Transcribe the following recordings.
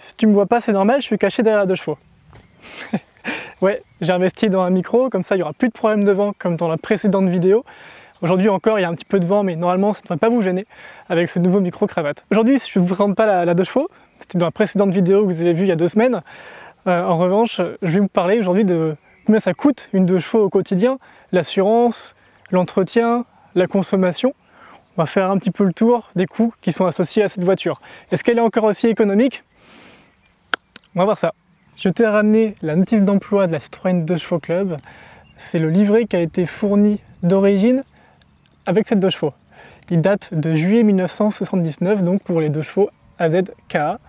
Si tu me vois pas, c'est normal, je suis caché derrière la 2 chevaux. Ouais, j'ai investi dans un micro, comme ça il n'y aura plus de problème de vent comme dans la précédente vidéo. Aujourd'hui encore, il y a un petit peu de vent, mais normalement ça ne devrait pas vous gêner avec ce nouveau micro cravate. Aujourd'hui, je ne vous présente pas la 2 chevaux, c'était dans la précédente vidéo que vous avez vue il y a 2 semaines. En revanche, je vais vous parler aujourd'hui de combien ça coûte une 2 chevaux au quotidien, l'assurance, l'entretien, la consommation. On va faire un petit peu le tour des coûts qui sont associés à cette voiture. Est-ce qu'elle est encore aussi économique? On va voir ça. Je t'ai ramené la notice d'emploi de la Citroën 2 chevaux Club. C'est le livret qui a été fourni d'origine avec cette 2 chevaux. Il date de juillet 1979, donc pour les 2 chevaux AZKA,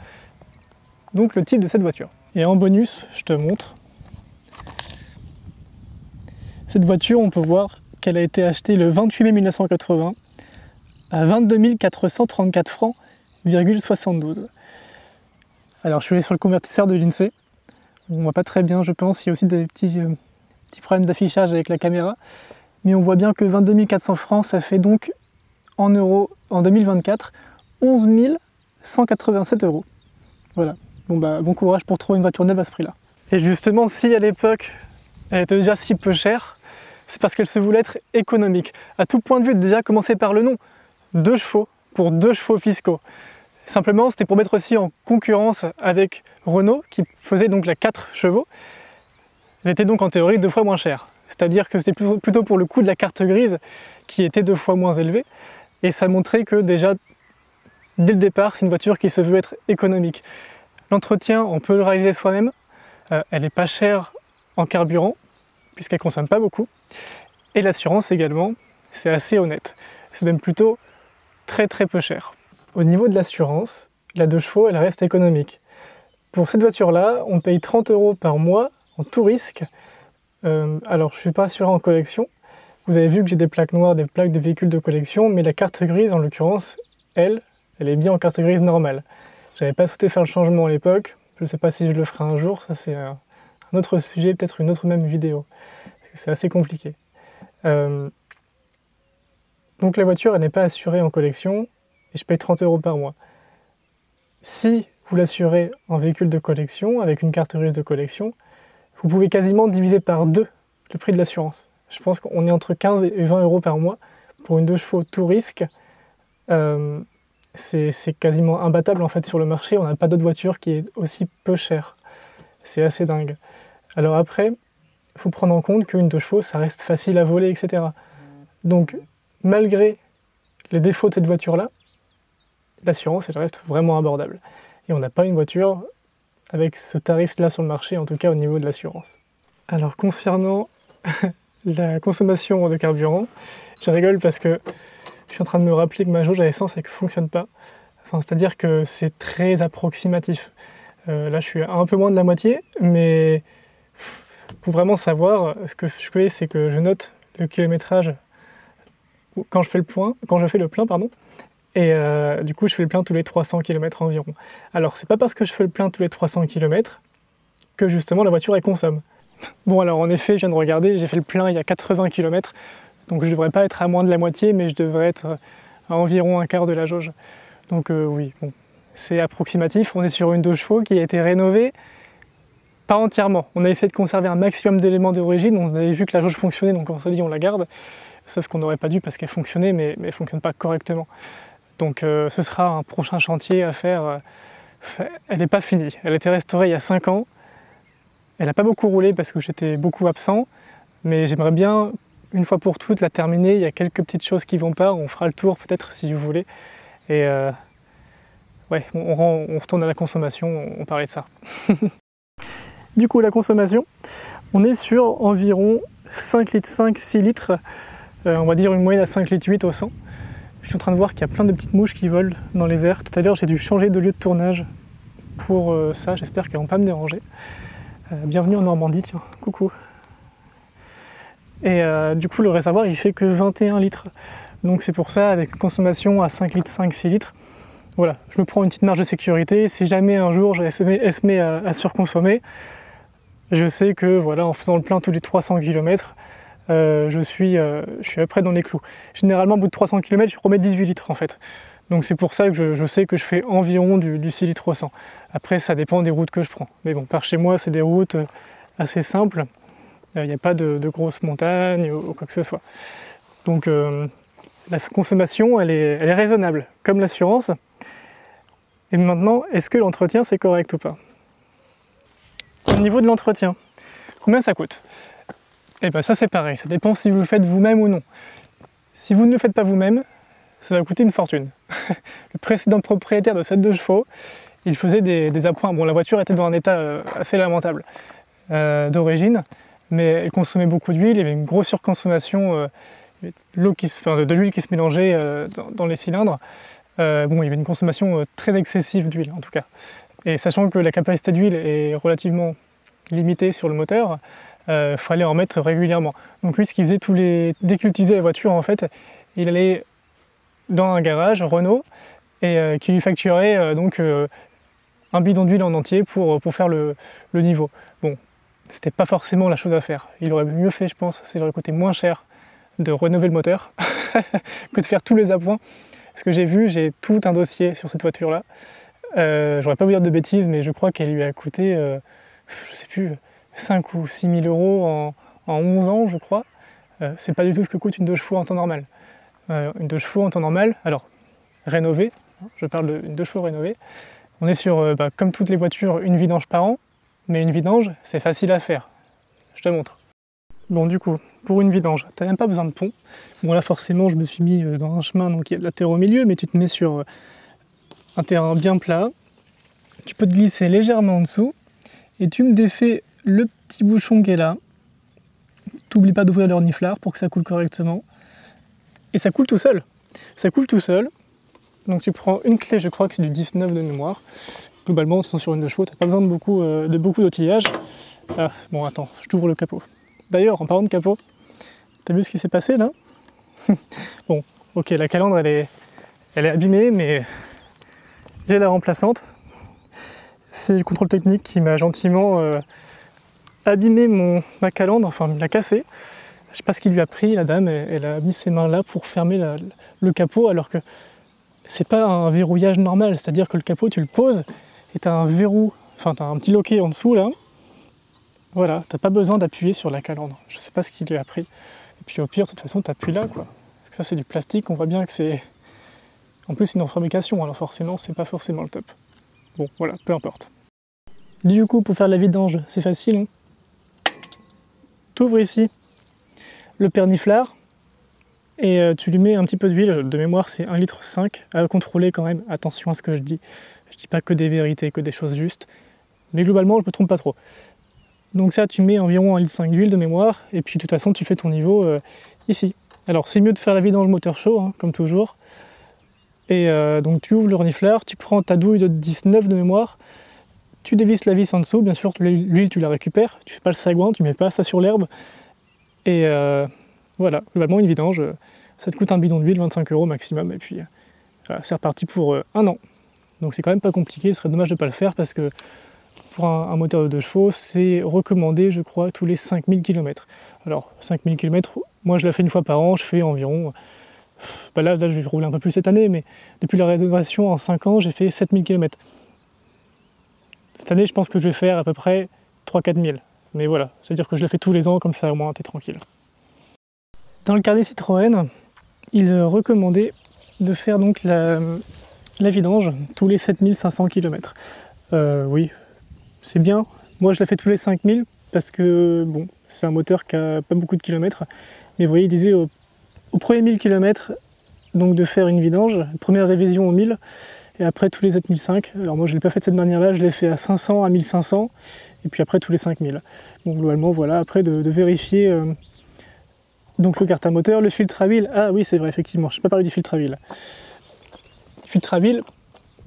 donc le type de cette voiture. Et en bonus, je te montre. Cette voiture, on peut voir qu'elle a été achetée le 28 mai 1980 à 22 434 francs, 72. Alors je suis allé sur le convertisseur de l'INSEE. On voit pas très bien, je pense. Il y a aussi des petits problèmes d'affichage avec la caméra. Mais on voit bien que 22 400 francs, ça fait donc en euros en 2024 11 187 euros. Voilà. Bon courage pour trouver une voiture neuve à ce prix-là. Et justement, si à l'époque elle était déjà si peu chère, c'est parce qu'elle se voulait être économique. À tout point de vue, déjà commencer par le nom. 2 chevaux pour 2 chevaux fiscaux. Simplement, c'était pour mettre aussi en concurrence avec Renault, qui faisait donc la 4 chevaux. Elle était donc en théorie 2 fois moins chère. C'est-à-dire que c'était plutôt pour le coût de la carte grise, qui était 2 fois moins élevé. Et ça montrait que déjà, dès le départ, c'est une voiture qui se veut être économique. L'entretien, on peut le réaliser soi-même. Elle n'est pas chère en carburant, puisqu'elle ne consomme pas beaucoup. Et l'assurance également, c'est assez honnête. C'est même plutôt très peu cher. Au niveau de l'assurance, la 2 chevaux, elle reste économique. Pour cette voiture-là, on paye 30 euros par mois en tout risque. Alors, je ne suis pas assuré en collection. Vous avez vu que j'ai des plaques noires, des plaques de véhicules de collection, mais la carte grise, en l'occurrence, elle est bien en carte grise normale. J'avais pas souhaité faire le changement à l'époque. Je ne sais pas si je le ferai un jour. Ça, c'est un autre sujet, peut-être une autre même vidéo. C'est assez compliqué. Donc la voiture, elle n'est pas assurée en collection et je paye 30 euros par mois. Si vous l'assurez en véhicule de collection, avec une carte grise de collection, vous pouvez quasiment diviser par 2 le prix de l'assurance. Je pense qu'on est entre 15 et 20 euros par mois pour une 2 chevaux tout risque. C'est quasiment imbattable en fait sur le marché. On n'a pas d'autre voiture qui est aussi peu chère. C'est assez dingue. Alors après, il faut prendre en compte qu'une 2 chevaux, ça reste facile à voler, etc. Donc, malgré les défauts de cette voiture-là, l'assurance, elle reste vraiment abordable. Et on n'a pas une voiture avec ce tarif-là sur le marché, en tout cas au niveau de l'assurance. Alors, concernant la consommation de carburant, je rigole parce que je suis en train de me rappeler que ma jauge à essence, elle ne fonctionne pas. Enfin, c'est-à-dire que c'est très approximatif. Là, je suis un peu moins de la moitié, mais pour vraiment savoir, ce que je fais, c'est que je note le kilométrage quand je fais le plein, pardon, et du coup je fais le plein tous les 300 km environ. Alors c'est pas parce que je fais le plein tous les 300 km que justement la voiture elle consomme. Bon alors en effet, je viens de regarder, j'ai fait le plein il y a 80 km, donc je devrais pas être à moins de la moitié, mais je devrais être à environ un quart de la jauge. Donc oui, bon, c'est approximatif, on est sur une 2 chevaux qui a été rénovée, pas entièrement. On a essayé de conserver un maximum d'éléments d'origine, on avait vu que la jauge fonctionnait, donc on se dit on la garde. Sauf qu'on n'aurait pas dû parce qu'elle fonctionnait, mais elle ne fonctionne pas correctement. Donc ce sera un prochain chantier à faire. Elle n'est pas finie. Elle a été restaurée il y a 5 ans. Elle n'a pas beaucoup roulé parce que j'étais beaucoup absent. Mais j'aimerais bien, une fois pour toutes, la terminer. Il y a quelques petites choses qui ne vont pas. On fera le tour peut-être si vous voulez. Et ouais, on retourne à la consommation, on parlait de ça. Du coup, la consommation, on est sur environ 5,5 litres, 6 litres. On va dire une moyenne à 5,8 litres au 100. Je suis en train de voir qu'il y a plein de petites mouches qui volent dans les airs. Tout à l'heure, j'ai dû changer de lieu de tournage pour ça. J'espère qu'elles ne vont pas me déranger. Bienvenue en Normandie, tiens, coucou. Et du coup, le réservoir, il fait que 21 litres. Donc c'est pour ça, avec une consommation à 5,5 litres, 6 litres, voilà, je me prends une petite marge de sécurité. Si jamais un jour, elle se met à surconsommer, je sais que voilà, en faisant le plein tous les 300 km, je suis à peu près dans les clous. Généralement, au bout de 300 km, je remets 18 litres en fait. Donc c'est pour ça que je sais que je fais environ du 6 litres au 100. Après ça dépend des routes que je prends. Mais bon, par chez moi c'est des routes assez simples. Il n'y a pas de grosses montagnes ou quoi que ce soit. Donc la consommation elle est raisonnable, comme l'assurance. Et maintenant, est-ce que l'entretien c'est correct ou pas? Au niveau de l'entretien, combien ça coûte? Et bien ça c'est pareil, ça dépend si vous le faites vous-même ou non. Si vous ne le faites pas vous-même, ça va coûter une fortune. Le précédent propriétaire de cette 2 chevaux, il faisait des appoints. Bon, la voiture était dans un état assez lamentable d'origine, mais elle consommait beaucoup d'huile, il y avait une grosse surconsommation de l'huile qui se mélangeait dans les cylindres. Bon, il y avait une consommation très excessive d'huile en tout cas. Et sachant que la capacité d'huile est relativement limitée sur le moteur, il fallait en mettre régulièrement. Donc lui, ce qu'il faisait, dès qu'il utilisait la voiture, en fait, il allait dans un garage Renault et qui lui facturait donc un bidon d'huile en entier pour faire le niveau. Bon, c'était pas forcément la chose à faire. Il aurait mieux fait, je pense, ça aurait coûté moins cher de rénover le moteur que de faire tous les appoints. Parce que j'ai tout un dossier sur cette voiture-là. J'aurais pas vous dire de bêtises, mais je crois qu'elle lui a coûté, je sais plus, 5 ou 6 000 euros en 11 ans, je crois. C'est pas du tout ce que coûte une 2 chevaux en temps normal. Une 2 chevaux en temps normal, alors rénovée, hein, je parle d'une 2 chevaux rénovée, on est sur, comme toutes les voitures, une vidange par an, mais une vidange, c'est facile à faire. Je te montre. Bon, du coup, pour une vidange, t'as même pas besoin de pont. Bon, là, forcément, je me suis mis dans un chemin, donc il y a de la terre au milieu, mais tu te mets sur un terrain bien plat, tu peux te glisser légèrement en dessous, et tu me défais le petit bouchon qui est là. T'oublies pas d'ouvrir le reniflard pour que ça coule correctement. Et ça coule tout seul. Ça coule tout seul. Donc tu prends une clé, je crois que c'est du 19 de mémoire. Globalement, on se sent sur une 2 chevaux, t'as pas besoin de beaucoup d'outillage. Ah, bon, attends, je t'ouvre le capot. D'ailleurs, en parlant de capot, t'as vu ce qui s'est passé là? Bon, ok, la calandre elle est abîmée, mais j'ai la remplaçante. C'est le contrôle technique qui m'a gentiment abîmé ma calandre, enfin l'a cassée. Je sais pas ce qu'il lui a pris, la dame, elle a mis ses mains là pour fermer le capot, alors que c'est pas un verrouillage normal, c'est-à-dire que le capot tu le poses et t'as un verrou, enfin t'as un petit loquet en dessous là. Voilà, t'as pas besoin d'appuyer sur la calandre. Je sais pas ce qu'il lui a pris. Et puis au pire, de toute façon, t'appuies là quoi. Parce que ça c'est du plastique, on voit bien que c'est. En plus c'est une fabrication, alors forcément c'est pas forcément le top. Bon voilà, peu importe. Du coup, pour faire la vidange, c'est facile. Hein, t'ouvres ici le perniflard et tu lui mets un petit peu d'huile. De mémoire, c'est 1,5 litre à contrôler quand même. Attention à ce que je dis. Je dis pas que des vérités, que des choses justes. Mais globalement, je me trompe pas trop. Donc ça, tu mets environ 1,5 litre d'huile de mémoire. Et puis de toute façon, tu fais ton niveau ici. Alors c'est mieux de faire la vidange moteur chaud, hein, comme toujours. Et donc tu ouvres le reniflard, tu prends ta douille de 19 de mémoire. Tu dévisses la vis en dessous, bien sûr, l'huile tu la récupères, tu fais pas le sagouin, tu mets pas ça sur l'herbe. Et voilà, globalement une vidange, ça te coûte un bidon d'huile, 25 € maximum, et puis voilà, c'est reparti pour 1 an. Donc c'est quand même pas compliqué, ce serait dommage de pas le faire parce que pour un moteur de 2 chevaux, c'est recommandé, je crois, tous les 5000 km. Alors 5000 km, moi je la fais une fois par an, je fais environ, là je vais rouler un peu plus cette année, mais depuis la rénovation en 5 ans, j'ai fait 7000 km. Cette année, je pense que je vais faire à peu près 3-4 000. Mais voilà, c'est-à-dire que je le fais tous les ans, comme ça au moins t'es tranquille. Dans le carnet Citroën, il recommandait de faire donc la vidange tous les 7500 km. Oui, c'est bien. Moi, je la fais tous les 5000 parce que bon, c'est un moteur qui a pas beaucoup de kilomètres. Mais vous voyez, il disait au premier 1000 km, donc de faire une vidange, première révision au 1000. Et après tous les 7005, alors moi je ne l'ai pas fait de cette manière-là, je l'ai fait à 500, à 1500, et puis après tous les 5000. Donc globalement voilà, après de vérifier donc le carte à moteur, le filtre à huile, ah oui c'est vrai effectivement, je n'ai pas parlé du filtre à huile. Filtre à huile,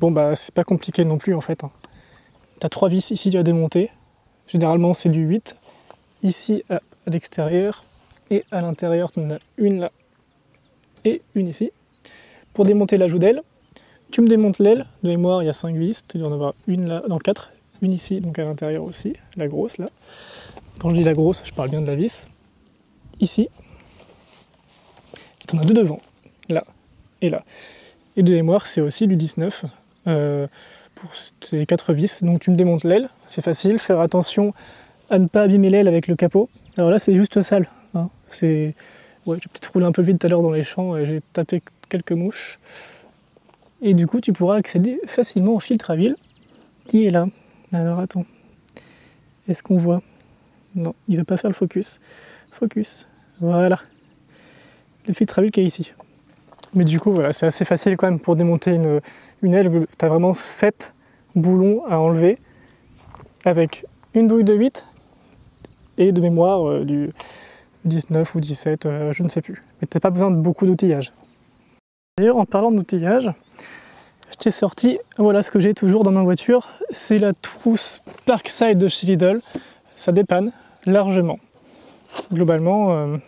bon bah c'est pas compliqué non plus en fait. Hein. Tu as 3 vis ici à démonter, généralement c'est du 8, ici à l'extérieur, et à l'intérieur tu en as une là, et une ici. Pour démonter la joue d'aile, tu me démontes l'aile, de mémoire il y a 5 vis, tu dois en avoir une là, dans 4, une ici, donc à l'intérieur aussi, la grosse là. Quand je dis la grosse, je parle bien de la vis. Ici. Tu en as 2 devant, là et là. Et de mémoire, c'est aussi du 19 pour ces 4 vis. Donc tu me démontes l'aile, c'est facile. Faire attention à ne pas abîmer l'aile avec le capot. Alors là, c'est juste sale. Hein. Ouais, j'ai peut-être roulé un peu vite tout à l'heure dans les champs et j'ai tapé quelques mouches. Et du coup, tu pourras accéder facilement au filtre à huile qui est là. Alors attends, est-ce qu'on voit? Non, il ne va pas faire le focus. Focus, voilà. Le filtre à huile qui est ici. Mais du coup, voilà, c'est assez facile quand même pour démonter une aile. Tu as vraiment 7 boulons à enlever avec une douille de 8 et de mémoire du 19 ou 17, je ne sais plus. Mais tu n'as pas besoin de beaucoup d'outillage. D'ailleurs, en parlant d'outillage, je t'ai sorti, voilà ce que j'ai toujours dans ma voiture, c'est la trousse Parkside de chez Lidl. Ça dépanne largement. Globalement,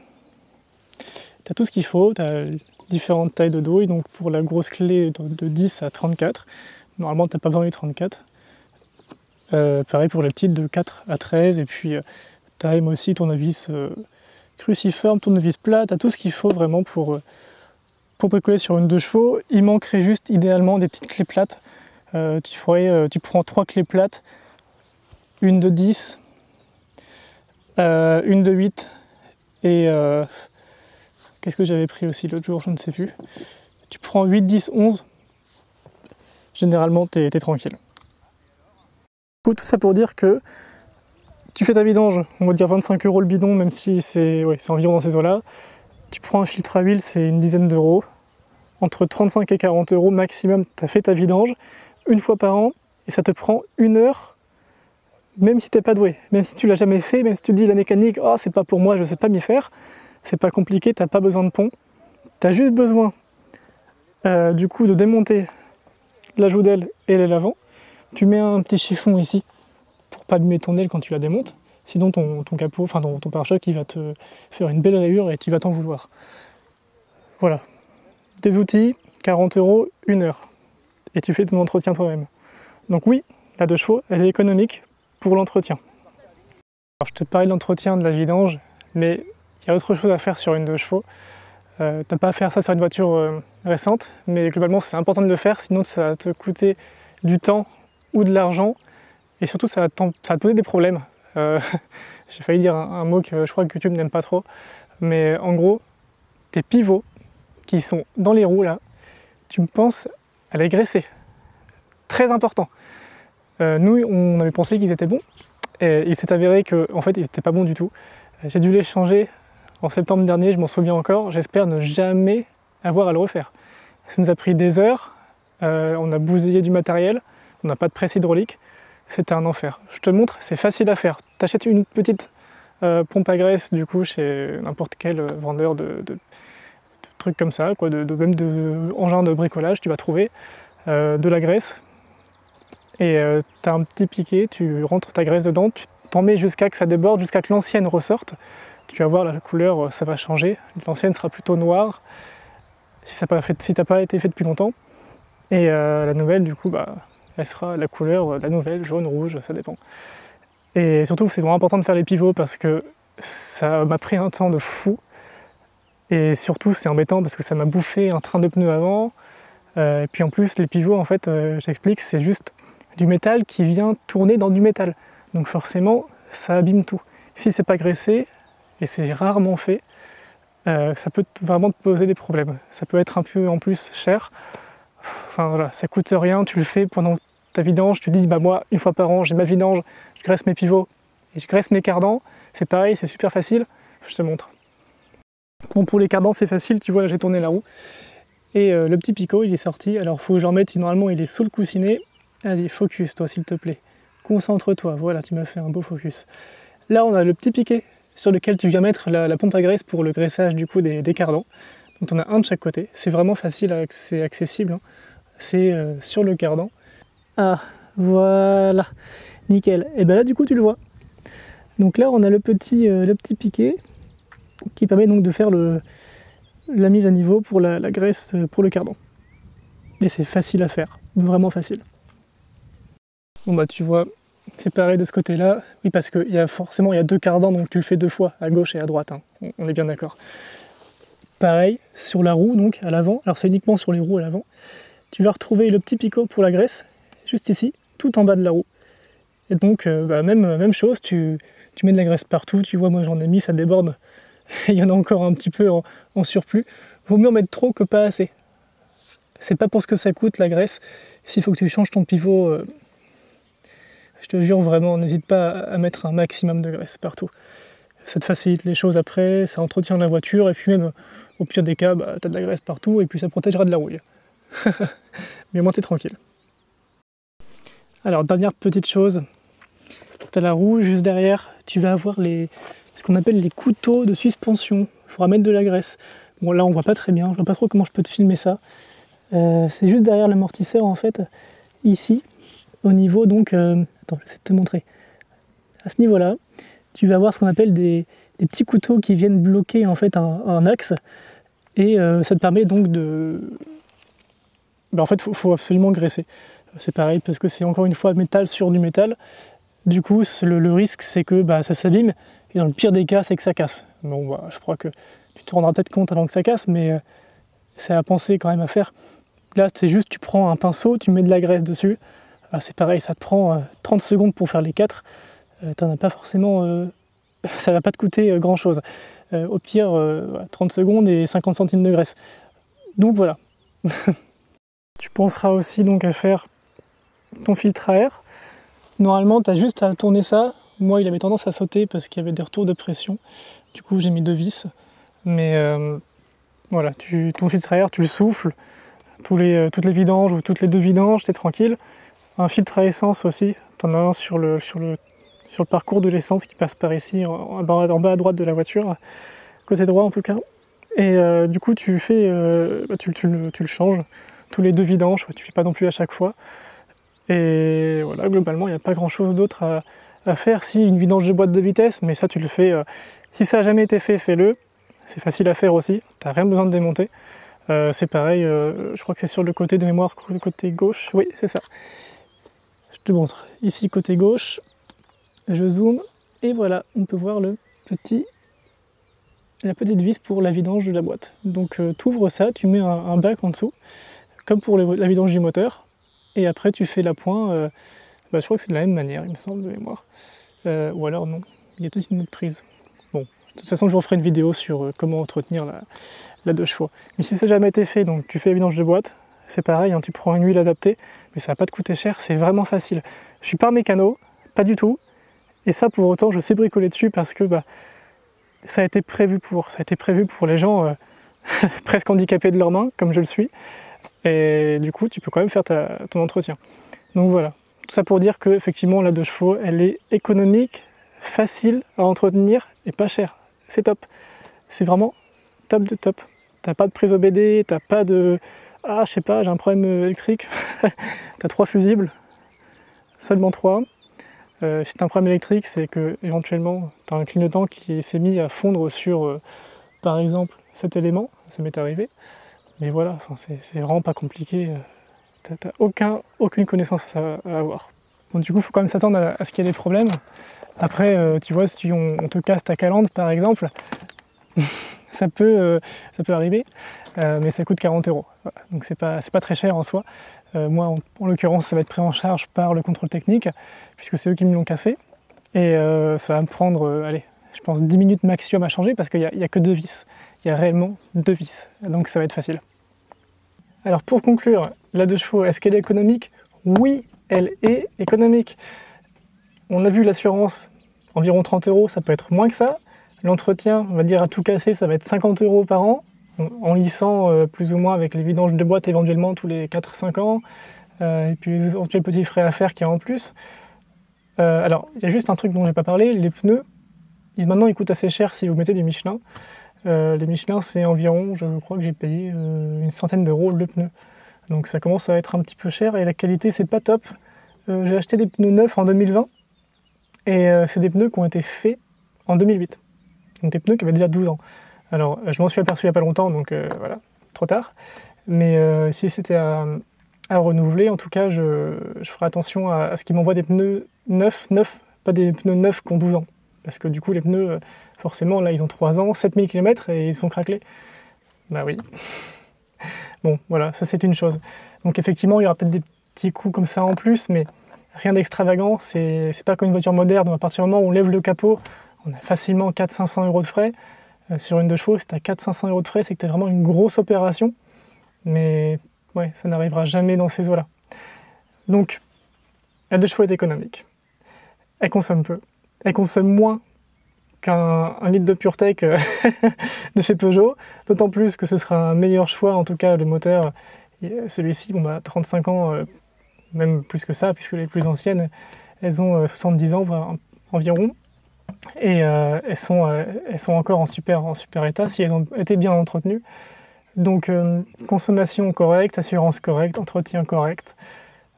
tu as tout ce qu'il faut, tu as différentes tailles de douille, donc pour la grosse clé de 10 à 34, normalement tu n'as pas besoin du 34. Pareil pour les petites de 4 à 13, et puis tu as aussi tournevis cruciforme, tournevis plat, tu as tout ce qu'il faut vraiment pour bricoler sur une 2 chevaux. Il manquerait juste idéalement des petites clés plates. Tu prends 3 clés plates, une de 10, une de 8 et qu'est-ce que j'avais pris aussi l'autre jour, je ne sais plus. Tu prends 8, 10, 11, généralement t'es tranquille. Tout ça pour dire que tu fais ta vidange, on va dire 25 € le bidon, même si c'est environ dans ces eaux-là. Tu prends un filtre à huile, c'est une dizaine d'euros. Entre 35 et 40 € maximum, tu as fait ta vidange une fois par an et ça te prend 1 heure, même si tu n'es pas doué, même si tu l'as jamais fait, même si tu te dis la mécanique, oh c'est pas pour moi, je ne sais pas m'y faire, c'est pas compliqué, tu n'as pas besoin de pont. Tu as juste besoin du coup de démonter la joue d'aile et l'aile avant. Tu mets un petit chiffon ici pour pas abîmer ton aile quand tu la démontes, sinon ton capot, enfin ton pare-choc, il va te faire une belle rayure et tu vas t'en vouloir. Voilà. Des outils, 40 €, 1 heure. Et tu fais ton entretien toi-même. Donc oui, la 2 chevaux, elle est économique pour l'entretien. Alors je te parlais de l'entretien de la vidange, mais il y a autre chose à faire sur une 2 chevaux. T'as pas à faire ça sur une voiture récente, mais globalement c'est important de le faire, sinon ça va te coûter du temps ou de l'argent, et surtout ça va te poser des problèmes. J'ai failli dire un mot que je crois que YouTube n'aime pas trop, mais en gros, tes pivots qui sont dans les roues là, tu penses à les graisser. Très important. Nous, on avait pensé qu'ils étaient bons, et il s'est avéré qu'en fait ils n'étaient pas bons du tout. J'ai dû les changer en septembre dernier, je m'en souviens encore, j'espère ne jamais avoir à le refaire. Ça nous a pris des heures, on a bousillé du matériel, on n'a pas de presse hydraulique, c'était un enfer. Je te montre, c'est facile à faire. Tu achètes une petite pompe à graisse du coup chez n'importe quel vendeur de trucs comme ça, quoi, même de engins de bricolage, tu vas trouver de la graisse. Et tu as un petit piquet, tu rentres ta graisse dedans, tu t'en mets jusqu'à que ça déborde, jusqu'à que l'ancienne ressorte. Tu vas voir la couleur, ça va changer. L'ancienne sera plutôt noire si t'as pas été fait depuis longtemps. Et la nouvelle, du coup, elle sera la couleur, la nouvelle, jaune, rouge, ça dépend. Et surtout, c'est vraiment important de faire les pivots parce que ça m'a pris un temps de fou. Et surtout, c'est embêtant parce que ça m'a bouffé un train de pneus avant. Et puis en plus, les pivots, en fait, j'explique, c'est juste du métal qui vient tourner dans du métal. Donc forcément, ça abîme tout. Si c'est pas graissé, et c'est rarement fait, ça peut vraiment te poser des problèmes. Ça peut être un peu en plus cher. Enfin voilà, ça coûte rien, tu le fais pendant ta vidange, tu dis moi, une fois par an, j'ai ma vidange, je graisse mes pivots et je graisse mes cardans. C'est pareil, c'est super facile, je te montre. Bon, pour les cardans, c'est facile, tu vois, là j'ai tourné la roue. Et le petit picot, il est sorti, alors il faut que j'en mette, normalement il est sous le coussinet. Vas-y, focus toi s'il te plaît. Concentre-toi, voilà, tu m'as fait un beau focus. Là on a le petit piquet sur lequel tu viens mettre la pompe à graisse pour le graissage du coup des cardans. Donc on a un de chaque côté, c'est vraiment facile, c'est accessible, hein. C'est sur le cardan. Ah, voilà, nickel. Et bien là du coup tu le vois. Donc là on a le petit piquet qui permet donc de faire la mise à niveau pour la graisse pour le cardan. Et c'est facile à faire, vraiment facile. Bon bah tu vois, c'est pareil de ce côté-là. Oui, parce qu'il y a forcément 2 cardans, donc tu le fais 2 fois, à gauche et à droite, hein. On est bien d'accord. Pareil, sur la roue, donc à l'avant, alors c'est uniquement sur les roues à l'avant, tu vas retrouver le petit picot pour la graisse, juste ici, tout en bas de la roue. Et donc, même chose, tu mets de la graisse partout, tu vois, moi j'en ai mis, ça déborde, il y en a encore un petit peu en surplus. Vaut mieux en mettre trop que pas assez. C'est pas pour ce que ça coûte la graisse. S'il faut que tu changes ton pivot, je te jure vraiment, n'hésite pas à mettre un maximum de graisse partout. Ça te facilite les choses après, ça entretient la voiture, et puis même, au pire des cas, tu as de la graisse partout, et puis ça protégera de la rouille. Mais au moins t'es tranquille. Alors, dernière petite chose, tu as la roue juste derrière, tu vas avoir ce qu'on appelle les couteaux de suspension. Il faudra mettre de la graisse. Bon, là on voit pas très bien, je vois pas trop comment je peux te filmer ça. C'est juste derrière l'amortisseur en fait, ici, au niveau donc... attends, je vais essayer de te montrer. À ce niveau-là, tu vas avoir ce qu'on appelle des petits couteaux qui viennent bloquer en fait un axe, et ça te permet donc de... en fait, faut absolument graisser. C'est pareil parce que c'est encore une fois métal sur du métal. Du coup, le risque c'est que ça s'abîme, et dans le pire des cas, c'est que ça casse. Bon, je crois que tu te rendras peut-être compte avant que ça casse, mais c'est à penser quand même à faire. Là, c'est juste, tu prends un pinceau, tu mets de la graisse dessus. C'est pareil, ça te prend 30 secondes pour faire les 4. T'en as pas forcément... ça va pas te coûter grand-chose. Au pire, 30 secondes et 50 centimes de graisse. Donc voilà. Tu penseras aussi donc à faire ton filtre à air. Normalement, tu as juste à tourner ça. Moi, il avait tendance à sauter parce qu'il y avait des retours de pression. Du coup, j'ai mis 2 vis. Mais voilà, ton filtre à air, tu le souffles. Toutes les vidanges ou toutes les 2 vidanges, t'es tranquille. Un filtre à essence aussi. Tu en as un sur le parcours de l'essence qui passe par ici, en bas à droite de la voiture. Côté droit en tout cas. Et du coup, tu le changes. Tous les 2 vidanges, tu ne fais pas non plus à chaque fois. Et voilà, globalement, il n'y a pas grand chose d'autre à faire. Si, une vidange de boîte de vitesse, mais ça tu le fais. Si ça n'a jamais été fait, fais-le. C'est facile à faire aussi, tu n'as rien besoin de démonter. C'est pareil, je crois que c'est sur le côté de mémoire, le côté gauche. Oui, c'est ça. Je te montre. Ici, côté gauche, je zoome, et voilà, on peut voir la petite vis pour la vidange de la boîte. Donc tu ouvres ça, tu mets un bac en dessous, comme pour la vidange du moteur. Et après tu fais l'appoint, je crois que c'est de la même manière, il me semble, de mémoire. Ou alors non, il y a peut-être une autre prise. Bon, de toute façon je referai une vidéo sur comment entretenir la 2 chevaux. Mais si ça n'a jamais été fait, donc tu fais la vidange de boîte, c'est pareil, hein, tu prends une huile adaptée, mais ça va pas te coûter cher, c'est vraiment facile. Je suis pas un mécano, pas du tout, et ça pour autant je sais bricoler dessus parce que ça a été prévu pour les gens presque handicapés de leurs mains, comme je le suis. Et du coup, tu peux quand même faire ton entretien. Donc voilà, tout ça pour dire que effectivement la 2 chevaux, elle est économique, facile à entretenir et pas chère. C'est top. C'est vraiment top de top. T'as pas de prise OBD, t'as pas de... Ah, je sais pas, j'ai un problème électrique. T'as 3 fusibles, seulement 3. Si t'as un problème électrique, c'est que éventuellement t'as un clignotant qui s'est mis à fondre sur, par exemple, cet élément. Ça m'est arrivé. Mais voilà, c'est vraiment pas compliqué, t'as aucune connaissance à avoir. Donc du coup, il faut quand même s'attendre à ce qu'il y ait des problèmes. Après, tu vois, si on te casse ta calandre, par exemple, ça peut arriver, mais ça coûte 40 €. Voilà. Donc c'est pas très cher en soi. Moi, en l'occurrence, ça va être pris en charge par le contrôle technique, puisque c'est eux qui me l'ont cassé. Et ça va me prendre, allez, je pense 10 minutes maximum à changer, parce qu'il n'y a que 2 vis. Il y a réellement 2 vis, donc ça va être facile. Alors pour conclure, la 2 chevaux, est-ce qu'elle est économique? Oui, elle est économique. On a vu l'assurance, environ 30 €, ça peut être moins que ça. L'entretien, on va dire à tout casser, ça va être 50 € par an, en lissant plus ou moins avec les vidanges de boîte éventuellement tous les 4-5 ans, et puis les éventuels petits frais à faire qu'il y a en plus. Alors, il y a juste un truc dont je n'ai pas parlé, les pneus, maintenant ils coûtent assez cher si vous mettez du Michelin. Les Michelin, c'est environ, je crois que j'ai payé une centaine d'euros le pneu. Donc ça commence à être un petit peu cher et la qualité, c'est pas top. J'ai acheté des pneus neufs en 2020 et c'est des pneus qui ont été faits en 2008. Donc des pneus qui avaient déjà 12 ans. Alors je m'en suis aperçu il n'y a pas longtemps, donc voilà, trop tard. Mais si c'était à renouveler, en tout cas, je ferai attention à ce qu'ils m'envoient des pneus neufs, pas des pneus neufs qui ont 12 ans. Parce que du coup, les pneus, forcément, là, ils ont 3 ans, 7000 km et ils sont craquelés. Bah oui. Bon, voilà, ça c'est une chose. Donc effectivement, il y aura peut-être des petits coûts comme ça en plus, mais rien d'extravagant. C'est pas comme une voiture moderne, où à partir du moment où on lève le capot, on a facilement 400-500 € de frais. Sur une 2 chevaux, si tu as 400-500 € de frais, c'est que tu as vraiment une grosse opération. Mais ouais, ça n'arrivera jamais dans ces eaux-là. Donc, la 2 chevaux est économique. Elle consomme peu. Elle consomme moins qu'un litre de PureTech de chez Peugeot, d'autant plus que ce sera un meilleur choix, en tout cas le moteur, celui-ci, bon bah 35 ans, même plus que ça, puisque les plus anciennes, elles ont 70 ans voire environ, et elles sont encore en super état si elles ont été bien entretenues. Donc consommation correcte, assurance correcte, entretien correct.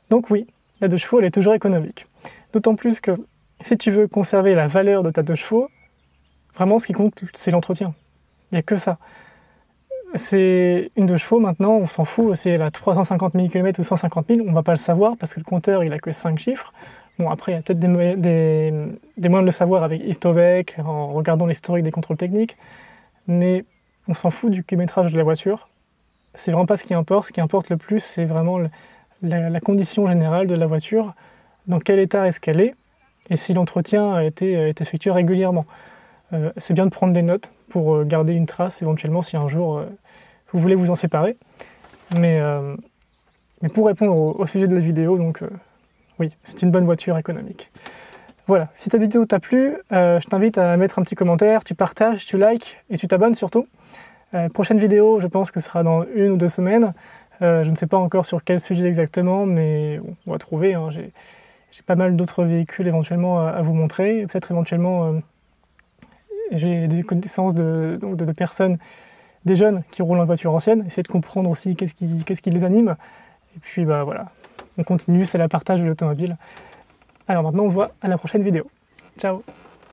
Donc oui, la 2 chevaux elle est toujours économique. D'autant plus que si tu veux conserver la valeur de ta 2 chevaux, vraiment, ce qui compte, c'est l'entretien. Il n'y a que ça. C'est une 2 chevaux, maintenant, on s'en fout, si elle a 350 000 km ou 150 000, on ne va pas le savoir parce que le compteur, il a que 5 chiffres. Bon, après, il y a peut-être des moyens de le savoir avec Istovec, en regardant l'historique des contrôles techniques, mais on s'en fout du kilométrage de la voiture. C'est vraiment pas ce qui importe. Ce qui importe le plus, c'est vraiment la condition générale de la voiture, dans quel état est-ce qu'elle est, et si l'entretien est effectué régulièrement. C'est bien de prendre des notes pour garder une trace éventuellement si un jour vous voulez vous en séparer. Mais pour répondre au sujet de la vidéo, donc oui, c'est une bonne voiture économique. Voilà, si ta vidéo t'a plu, je t'invite à mettre un petit commentaire, tu partages, tu likes et tu t'abonnes surtout. Prochaine vidéo, je pense que ce sera dans 1 ou 2 semaines. Je ne sais pas encore sur quel sujet exactement, mais bon, on va trouver. Hein. J'ai pas mal d'autres véhicules éventuellement à vous montrer, peut-être éventuellement... J'ai des connaissances de personnes, des jeunes qui roulent en voiture ancienne, essayer de comprendre aussi qu'est-ce qui les anime. Et puis bah voilà, on continue, c'est la partage de l'automobile. Alors maintenant on se voit à la prochaine vidéo. Ciao!